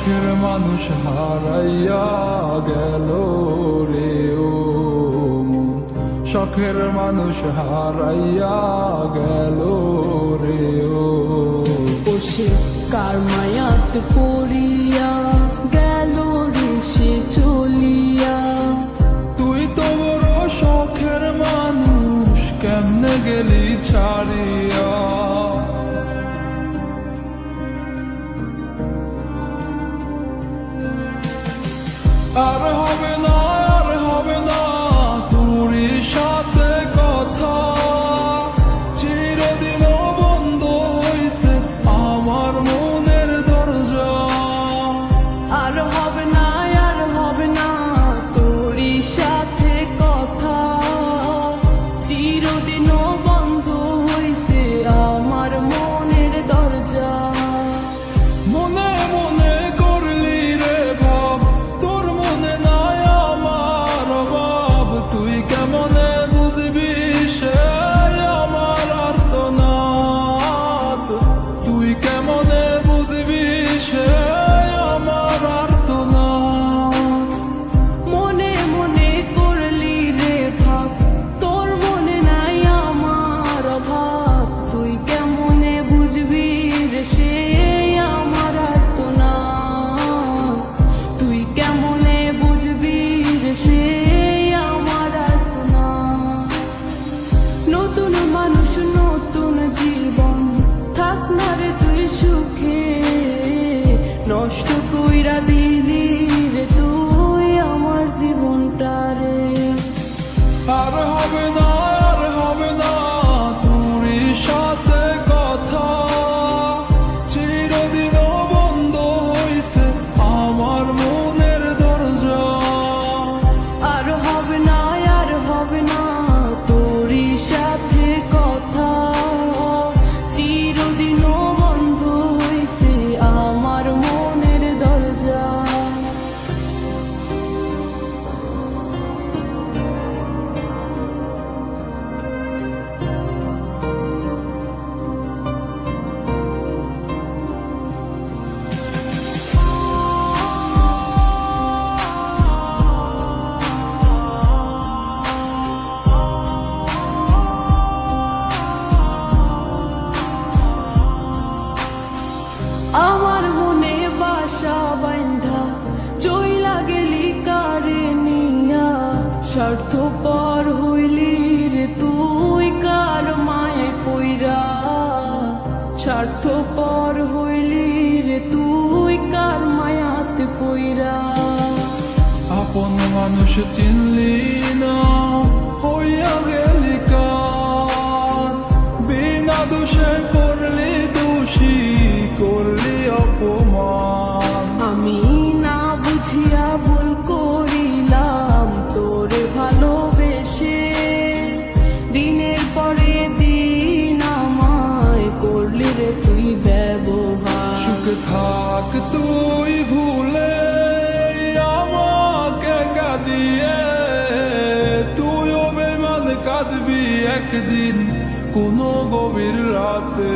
শখের মানুষ হারাইয়া গেল রে ও মন, শখের মানুষ হারাইয়া গেল রে ও। সে কার মায়াত পড়িয়া গেল রে সে চলিয়া। তুই তো বড় শখের মানুষ, কেমনে গেলি ছাড়িয়া। আর হবে না, আর হবে না তোরই সাথে কথা, চিরদিন বন্ধ হইছে আমার মনের দরজা। আর হবে না, আর হবে না তোরই সাথে কথা, চিরদিনও বন্ধ হইছে আমার মনের দরজা। মনে মনে করলি রে ভাব, তোর মনে নাই আমার অভাব। তুই কেমনে বুঝবি সে আমার আর্তনাদ, তুই কেমনে বুঝবি সে আমার আর্তনাদ। মনে মনে করলি রে ভাব, তোর মনে নাই আমার অভাব। তুই কেমনে বুঝবি রে সে আমার আর্তনাদ, তুই কেমনে বুঝবি রে সে আমার আর্তনাদ। নতুন মানুষ নতুন জীবন, থাক না রে তুই সুখে, নষ্ট কইরা দিলি রে তুই আমার জীবনটা রে। আর হবে না, আর হবে না তোরই সাথে কথা, চিরদিন বন্ধ হইছে আমার মনের দরজা। আর হবে না, আর হবে না তোরই সাথে কথা, চিরদিনও বন্ধ হইছে আমার মনের দরজা। আমার মনে বাসা বান্ধা চইলা গেলি কারে নিয়া, স্বার্থপর হইলি রে তুই কার মায়ে পইরা। স্বার্থপর হইলি রে তুই কার মায়াতে পইরা। আপন মানুষ চিনলি না, হইয়া গেলি কার, বিনা দোষে করলি দোষী, করলি অপমান। আমি না বুঝিয়া ভুল করিলাম তোরে ভালোবেসে, দিনের পরে দিন আমায় করলি রে তুই ব্যবহার। সুখে থাক তুই ভুলে আমাকে কাঁদিয়ে, তুইও বেমান কাঁদবি একদিন কোনো গভীর রাতে।